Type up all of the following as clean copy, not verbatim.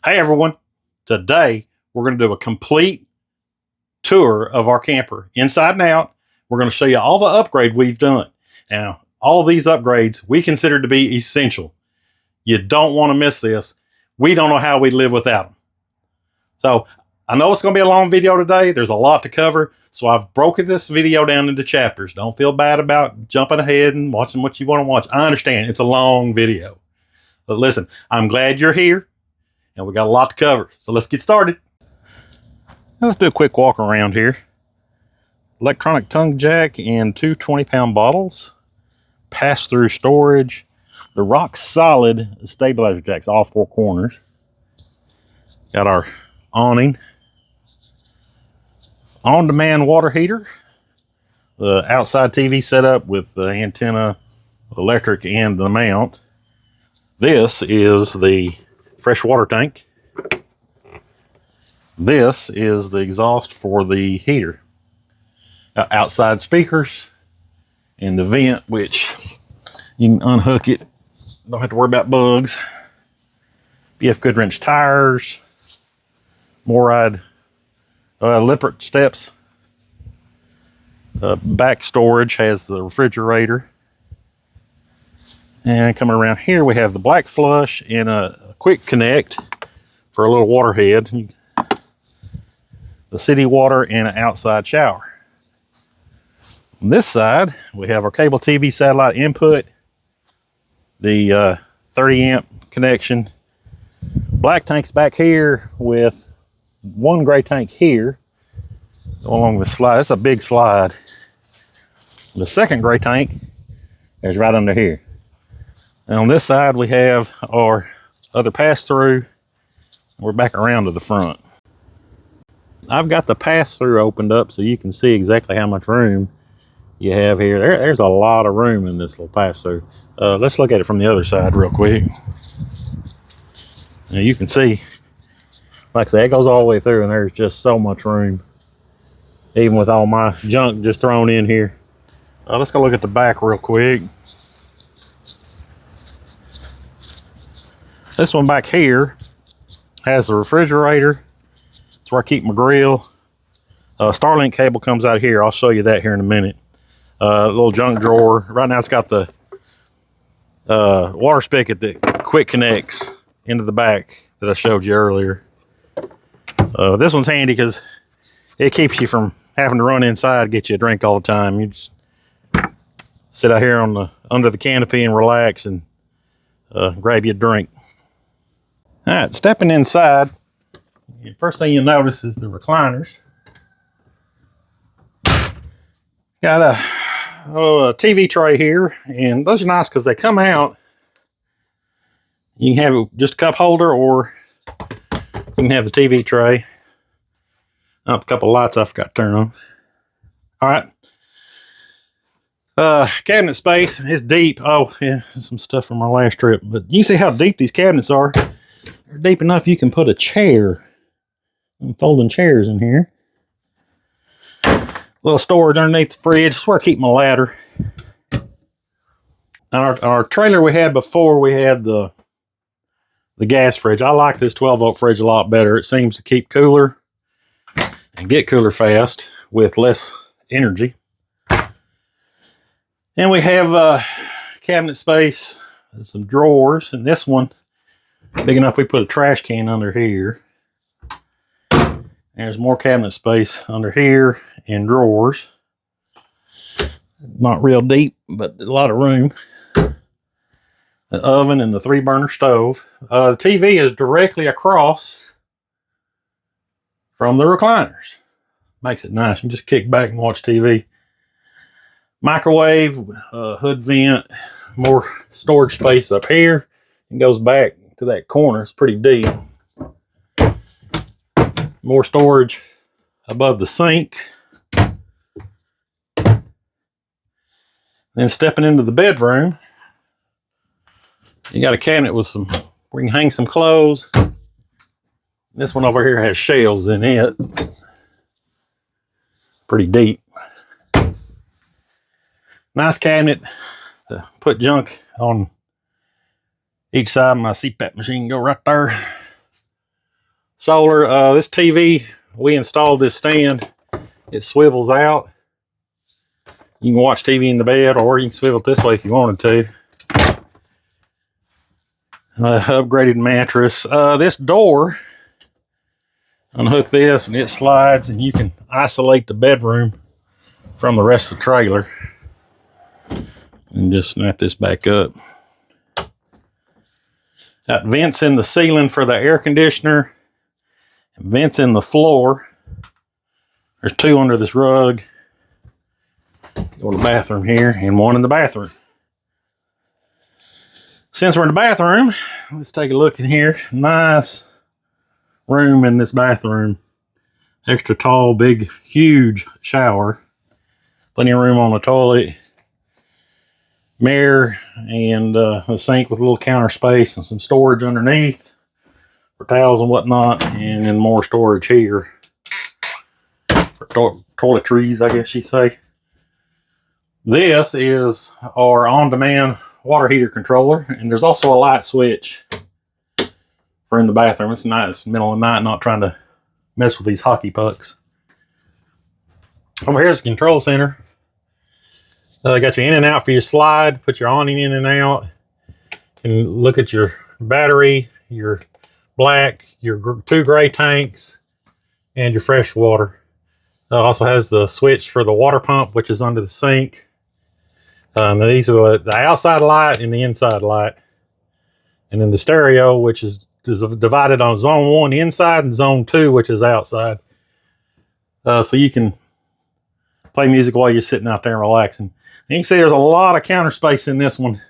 Hey everyone, today we're going to do a complete tour of our camper inside and out. We're going to show you all the upgrade we've done. Now, all of these upgrades we consider to be essential. You don't want to miss this. We don't know how we'd live without them. So I know it's going to be a long video today. There's a lot to cover. So I've broken this video down into chapters. Don't feel bad about jumping ahead and watching what you want to watch. I understand it's a long video. But listen, I'm glad you're here. And we got a lot to cover. So let's get started. Let's do a quick walk around here. Electronic tongue jack and two 20-pound bottles. Pass-through storage. The rock solid stabilizer jacks, all four corners. Got our awning. On-demand water heater. The outside TV setup with the antenna, electric, and the mount. This is the fresh water tank. This is the exhaust for the heater. Outside speakers and the vent, which you can unhook it. Don't have to worry about bugs. BF Goodwrench tires. Moride Lippert steps. Back storage has the refrigerator. And coming around here, we have the black flush and a quick connect for a little water head. The city water and an outside shower. On this side, we have our cable TV satellite input, the 30 amp connection. Black tank's back here with one gray tank here. Go along the slide. That's a big slide. The second gray tank is right under here. And on this side, we have our other pass-through. We're back around to the front. I've got the pass-through opened up so you can see exactly how much room you have here. There's a lot of room in this little pass-through. Let's look at it from the other side real quick. Now you can see, like I say, it goes all the way through and there's just so much room. Even with all my junk just thrown in here. Let's go look at the back real quick. This one back here has the refrigerator. It's where I keep my grill. Starlink cable comes out here. I'll show you that here in a minute. Little junk drawer. Right now it's got the water spigot that quick connects into the back that I showed you earlier. This one's handy because it keeps you from having to run inside, get you a drink all the time. You just sit out here on under the canopy and relax and grab you a drink. All right, stepping inside, first thing you'll notice is the recliners. Got a TV tray here, and those are nice because they come out. You can have just a cup holder, or you can have the TV tray. A couple lights I forgot to turn on. All right. Cabinet space is deep. Oh, yeah, some stuff from our last trip. But you see how deep these cabinets are. They're deep enough you can put a chair. I'm folding chairs in here. Little storage underneath the fridge. That's where I keep my ladder. Our trailer we had before, we had the gas fridge. I like this 12-volt fridge a lot better. It seems to keep cooler and get cooler fast with less energy. And we have cabinet space, some drawers, and this one big enough we put a trash can under here. There's more cabinet space under here and drawers. Not real deep, but a lot of room. The oven and the 3-burner stove. The TV is directly across from the recliners. Makes it nice. You just kick back and watch TV. Microwave, hood vent, more storage space up here. It goes back to that corner. It's pretty deep. More storage above the sink. Then stepping into the bedroom, you got a cabinet with some, where you can hang some clothes. This one over here has shelves in it. Pretty deep. Nice cabinet to put junk on each side of my CPAP machine. Go right there. solar. This TV, we installed this stand. It swivels out. You can watch TV in the bed, or you can swivel it this way if you wanted to. Upgraded mattress. This door, unhook this and it slides, and you can isolate the bedroom from the rest of the trailer. And just snap this back up. Got vents in the ceiling for the air conditioner, and vents in the floor. There's two under this rug. Go to the bathroom here, and one in the bathroom. Since we're in the bathroom, let's take a look in here. Nice room in this bathroom. Extra tall, big, huge shower. Plenty of room on the toilet. Mirror and a sink with a little counter space and some storage underneath for towels and whatnot, and then more storage here for toiletries, I guess you'd say. This is our on-demand water heater controller, and there's also a light switch for in the bathroom. It's nice, it's middle of the night, not trying to mess with these hockey pucks. Over here's the control center. Got your in and out for your slide. Put your awning in and out. And look at your battery, your black, your two gray tanks, and your fresh water. Also has the switch for the water pump, which is under the sink. These are the outside light and the inside light. And then the stereo, which is divided on zone 1 inside and zone 2, which is outside. So you can play music while you're sitting out there and relaxing. And you can see there's a lot of counter space in this one.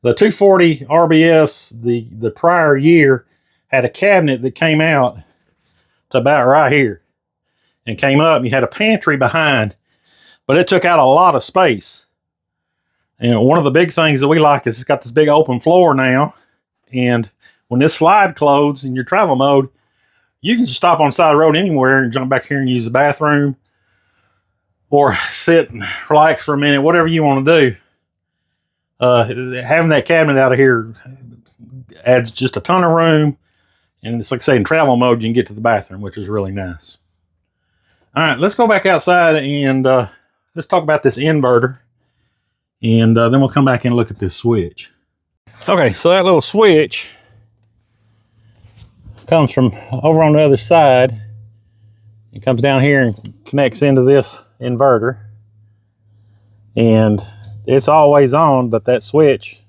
The 240RBS, the prior year, had a cabinet that came out to about right here and came up, and you had a pantry behind, but it took out a lot of space. And one of the big things that we like is it's got this big open floor now, and when this slide closes in your travel mode, you can just stop on the side of the road anywhere and jump back here and use the bathroom, or sit and relax for a minute, whatever you want to do. Having that cabinet out of here adds just a ton of room, and it's like I say, in travel mode, you can get to the bathroom, which is really nice. All right, let's go back outside and let's talk about this inverter, and then we'll come back and look at this switch. Okay, so that little switch comes from over on the other side. It comes down here and connects into this inverter, and it's always on, but that switch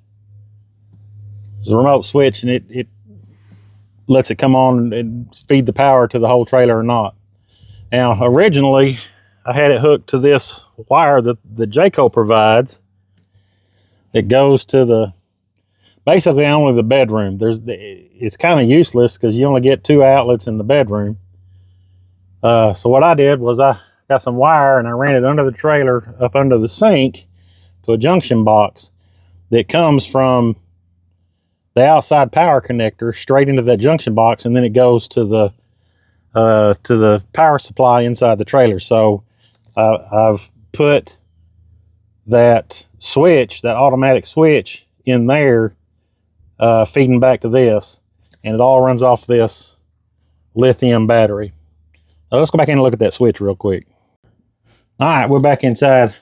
is a remote switch, and it lets it come on and feed the power to the whole trailer or not. Now, originally, I had it hooked to this wire that the Jayco provides. It goes to basically only the bedroom. It's kind of useless because you only get 2 outlets in the bedroom. So what I did was I got some wire and I ran it under the trailer, up under the sink, to a junction box that comes from the outside power connector straight into that junction box, and then it goes to the power supply inside the trailer. So I've put that switch, that automatic switch, in there, feeding back to this, and it all runs off this lithium battery. Now let's go back in and look at that switch real quick. All right, we're back inside.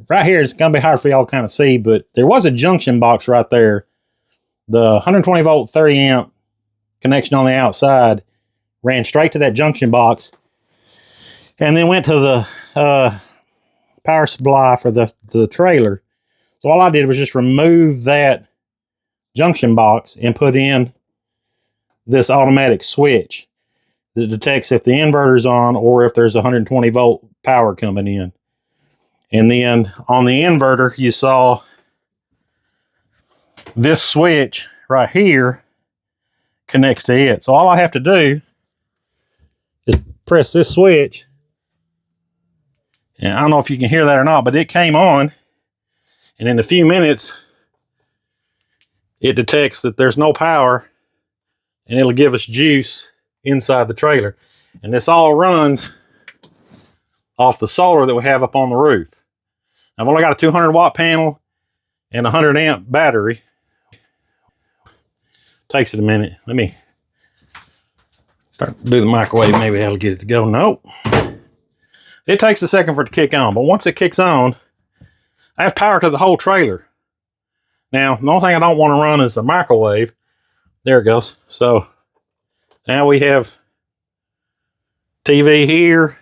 Right here, it's going to be hard for y'all to kind of see, but there was a junction box right there. The 120 volt 30 amp connection on the outside ran straight to that junction box, and then went to the power supply for the trailer. So all I did was just remove that junction box and put in this automatic switch that detects if the inverter's on or if there's 120 volt power coming in. And then on the inverter, you saw this switch right here connects to it. So all I have to do is press this switch. And I don't know if you can hear that or not, but it came on. And in a few minutes, it detects that there's no power, and it'll give us juice inside the trailer. And this all runs off the solar that we have up on the roof. I've only got a 200 watt panel and a 100 amp battery. Takes it a minute. Let me Start to do the microwave, maybe that'll get it to go. Nope. It takes a second for it to kick on, but once it kicks on, I have power to the whole trailer. Now, the only thing I don't want to run is the microwave. There it goes. So now we have TV here,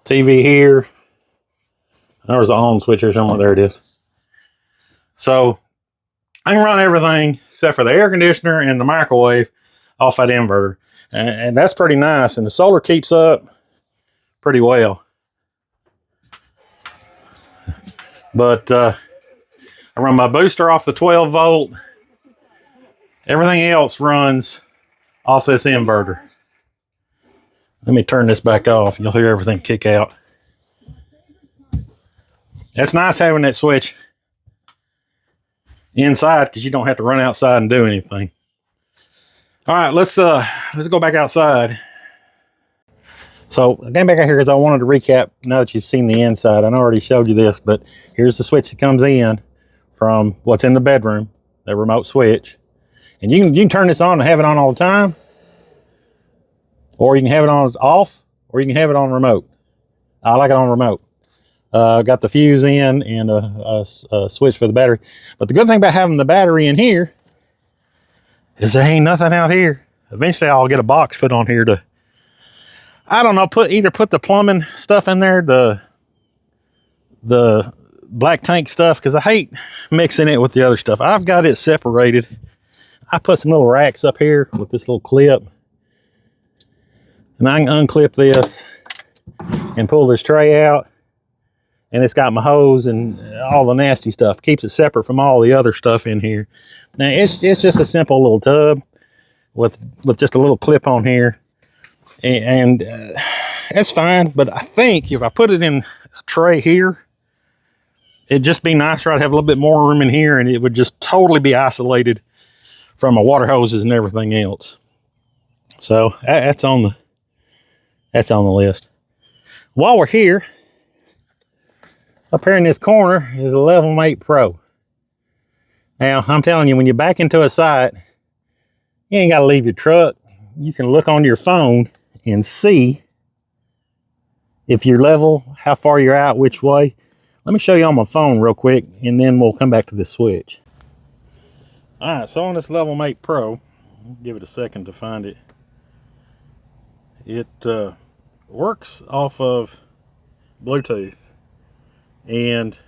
TV here. There's the on switch here somewhere. There it is. So I can run everything except for the air conditioner and the microwave off that inverter. And that's pretty nice. And the solar keeps up pretty well. But I run my booster off the 12 volt. Everything else runs off this inverter. Let me turn this back off. You'll hear everything kick out. That's nice having that switch inside because you don't have to run outside and do anything. All right, let's go back outside. So I came back out here because I wanted to recap now that you've seen the inside. I already showed you this, but here's the switch that comes in from what's in the bedroom, the remote switch. And you can turn this on and have it on all the time, or you can have it on off, or you can have it on remote. I like it on remote. Got the fuse in and a switch for the battery. But the good thing about having the battery in here is there ain't nothing out here. Eventually I'll get a box put on here to, I don't know, either put the plumbing stuff in there, the black tank stuff, because I hate mixing it with the other stuff. I've got it separated. I put some little racks up here with this little clip. And I can unclip this and pull this tray out. And it's got my hose and all the nasty stuff. Keeps it separate from all the other stuff in here. Now it's just a simple little tub with just a little clip on here. And that's fine. But I think if I put it in a tray here, it'd just be nicer. I'd have a little bit more room in here and it would just totally be isolated from my water hoses and everything else. So that's on the list. While we're here, up here in this corner is a LevelMate Pro. Now, I'm telling you, when you back into a site, you ain't got to leave your truck. You can look on your phone and see if you're level, how far you're out, which way. Let me show you on my phone real quick, and then we'll come back to this switch. All right, so on this LevelMate Pro, give it a second to find it. It works off of Bluetooth. And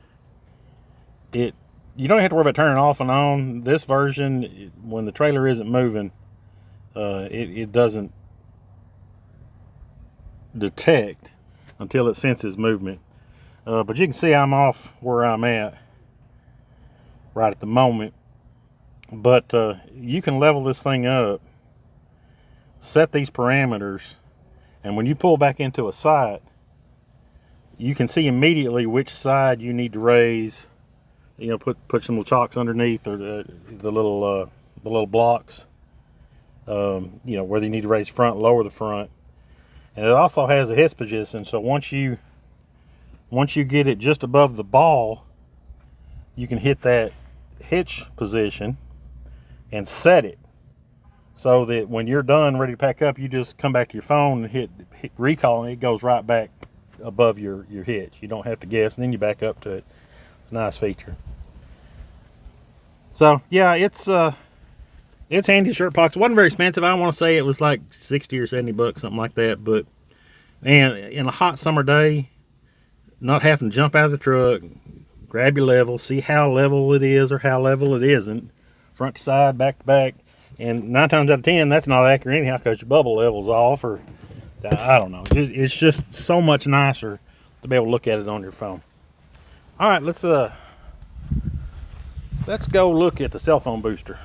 you don't have to worry about turning it off and on. This version, when the trailer isn't moving, it doesn't detect until it senses movement. But you can see I'm off where I'm at right at the moment. But you can level this thing up, set these parameters, and when you pull back into a site, you can see immediately which side you need to raise. You know, put some little chocks underneath, or the little blocks. You know, whether you need to raise the front, lower the front, and it also has a hitch position. So once you get it just above the ball, you can hit that hitch position and set it so that when you're done, ready to pack up, you just come back to your phone and hit recall, and it goes right back above your hitch. You don't have to guess, and then you back up to it. It's a nice feature. So yeah, it's handy shirt pockets. It wasn't very expensive. I want to say it was like 60 or 70 bucks, something like that. But man, in a hot summer day, not having to jump out of the truck, grab your level, see how level it is or how level it isn't, front to side, back to back. And 9 times out of 10, that's not accurate anyhow because your bubble level's off, or I don't know. It's just so much nicer to be able to look at it on your phone. All right, let's go look at the cell phone booster.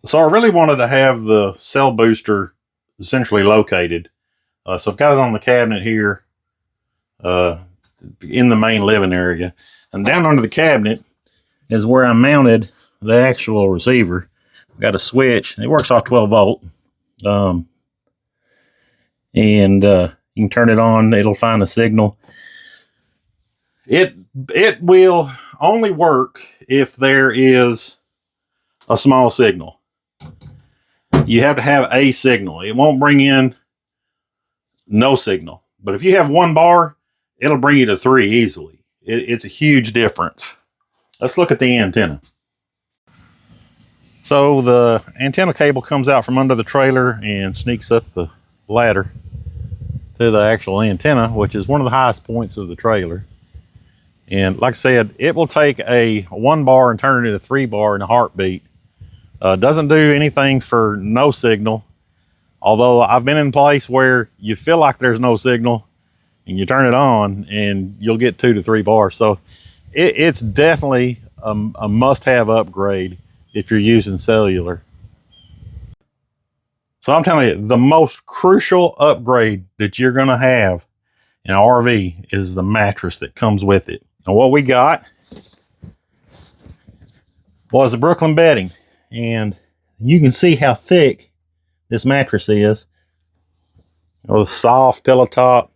So I really wanted to have the cell booster centrally located. So I've got it on the cabinet here in the main living area. And down under the cabinet is where I mounted the actual receiver. I've got a switch. It works off 12 volt. And you can turn it on. It'll find the signal. It will only work if there is a small signal. you have to have a signal. It won't bring in no signal. But if you have 1 bar, it'll bring you to 3 easily. It's a huge difference. Let's look at the antenna. So the antenna cable comes out from under the trailer and sneaks up the ladder to the actual antenna, which is one of the highest points of the trailer. And like I said, it will take a 1 bar and turn it into 3 bar in a heartbeat. Doesn't do anything for no signal. Although I've been in a place where you feel like there's no signal and you turn it on and you'll get 2 to 3 bars. So it's definitely a must-have upgrade if you're using cellular. So I'm telling you, the most crucial upgrade that you're going to have in an RV is the mattress that comes with it. And what we got was the Brooklyn bedding. And you can see how thick this mattress is. With a soft pillow top.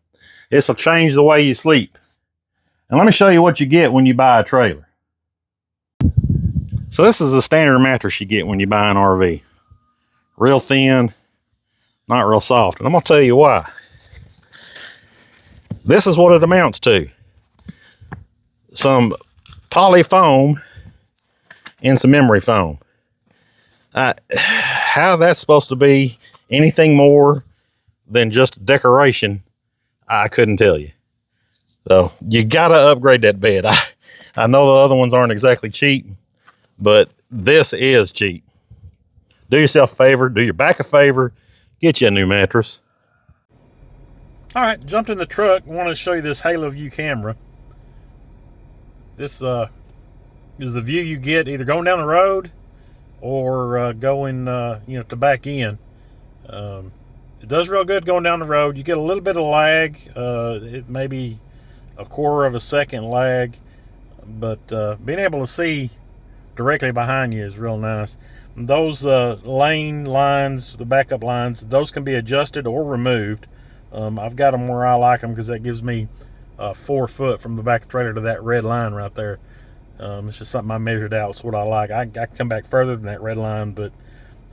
This will change the way you sleep. And let me show you what you get when you buy a trailer. So this is the standard mattress you get when you buy an RV. Real thin, not real soft. And I'm going to tell you why. This is what it amounts to. Some poly foam and some memory foam. How that's supposed to be anything more than just decoration, I couldn't tell you. So you gotta upgrade that bed. I know the other ones aren't exactly cheap, but this is cheap. Do yourself a favor, do your back a favor, get you a new mattress. All right, jumped in the truck. Want to show you this Haloview camera. This is the view you get either going down the road or going, to back in. It does real good going down the road. You get a little bit of lag. It may be a 1/4 of a second lag, but being able to see directly behind you is real nice. Those lane lines, the backup lines, those can be adjusted or removed. I've got them where I like them because that gives me 4 foot from the back of the trailer to that red line right there. It's just something I measured out. It's what I like. I can come back further than that red line, but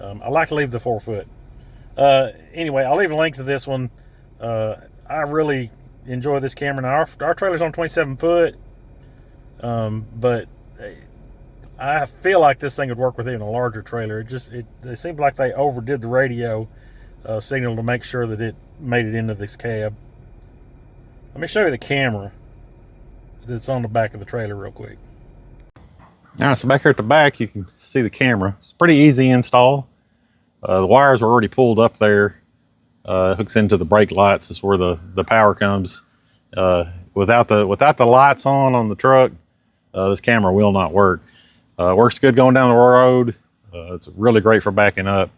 I like to leave the 4 foot. Anyway, I'll leave a link to this one. I really enjoy this camera. Now, our trailer's on 27 foot, but I feel like this thing would work with even a larger trailer. It seemed like they overdid the radio signal to make sure that it made it into this cab. Let me show you the camera that's on the back of the trailer real quick. All right, so back here at the back, you can see the camera. It's pretty easy install. The wires are already pulled up there. Hooks into the brake lights. That's where the power comes. Without the lights on the truck, this camera will not work. Works good going down the road. It's really great for backing up.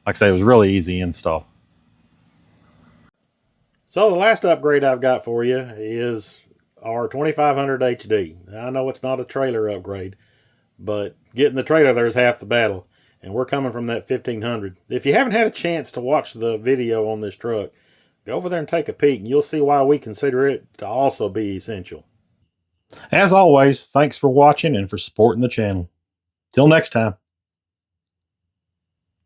Like I say, it was really easy install. So the last upgrade I've got for you is our 2500 HD. I know it's not a trailer upgrade, but getting the trailer there is half the battle. And we're coming from that 1500. If you haven't had a chance to watch the video on this truck, go over there and take a peek, and you'll see why we consider it to also be essential. As always, thanks for watching and for supporting the channel. Till next time.